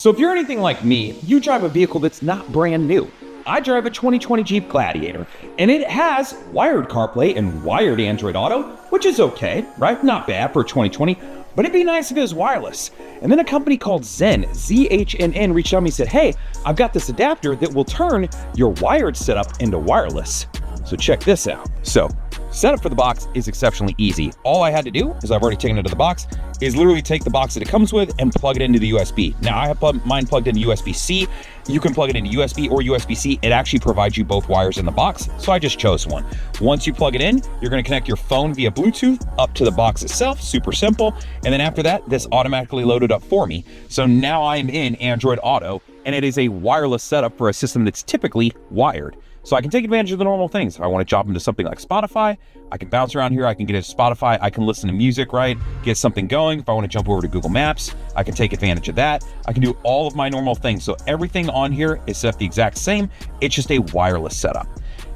So if you're anything like me, you drive a vehicle that's not brand new. I drive a 2020 Jeep Gladiator, and it has wired CarPlay and wired Android Auto, which is okay, right? Not bad for 2020, but it'd be nice if it was wireless. And then a company called ZHNN reached out to me and said, hey, I've got this adapter that will turn your wired setup into wireless. So check this out. So setup for the box is exceptionally easy. All I had to do, because I've already taken it to the box, is literally take the box that it comes with and plug it into the USB. Now I have mine plugged into USB-C. You can plug it into USB or USB-C. It actually provides you both wires in the box, so I just chose one. Once you plug it in, you're gonna connect your phone via Bluetooth up to the box itself, super simple. And then after that, this automatically loaded up for me. So now I'm in Android Auto, and it is a wireless setup for a system that's typically wired. So I can take advantage of the normal things. If I want to jump into something like Spotify, I can bounce around here. I can get into Spotify. I can listen to music, right? Get something going. If I want to jump over to Google Maps, I can take advantage of that. I can do all of my normal things. So everything on here is set up the exact same. It's just a wireless setup.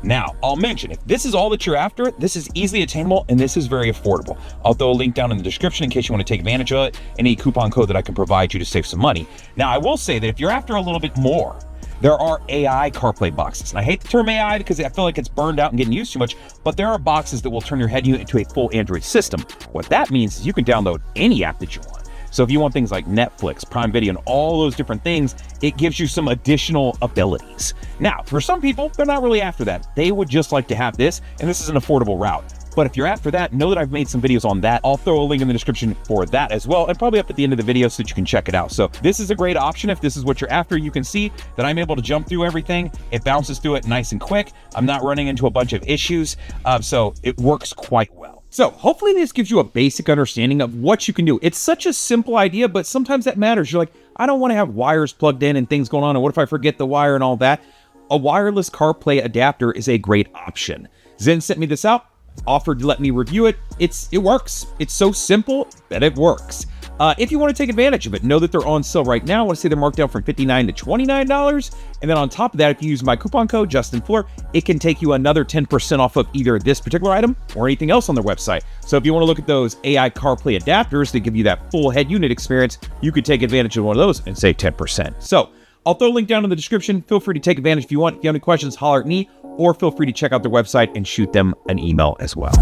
Now, I'll mention, if this is all that you're after, this is easily attainable and this is very affordable. I'll throw a link down in the description in case you want to take advantage of it, any coupon code that I can provide you to save some money. Now, I will say that if you're after a little bit more, there are AI CarPlay boxes. And I hate the term AI because I feel like it's burned out and getting used too much, but there are boxes that will turn your head unit into a full Android system. What that means is you can download any app that you want. So if you want things like Netflix, Prime Video, and all those different things, it gives you some additional abilities. Now, for some people, they're not really after that. They would just like to have this, and this is an affordable route. But if you're after that, know that I've made some videos on that. I'll throw a link in the description for that as well, and probably up at the end of the video so that you can check it out. So this is a great option. If this is what you're after, you can see that I'm able to jump through everything. It bounces through it nice and quick. I'm not running into a bunch of issues, so it works quite well. So hopefully this gives you a basic understanding of what you can do. It's such a simple idea, but sometimes that matters. You're like, I don't want to have wires plugged in and things going on, and what if I forget the wire and all that? A wireless CarPlay adapter is a great option. Zen sent me this out, offered to let me review it. It works. It's so simple that it works. If you want to take advantage of it, know that they're on sale right now. I want to say they're marked down from $59 to $29. And then on top of that, if you use my coupon code, JustinFleur, it can take you another 10% off of either this particular item or anything else on their website. So if you want to look at those AI CarPlay adapters that give you that full head unit experience, you could take advantage of one of those and save 10%. So I'll throw a link down in the description. Feel free to take advantage if you want. If you have any questions, holler at me, or feel free to check out their website and shoot them an email as well.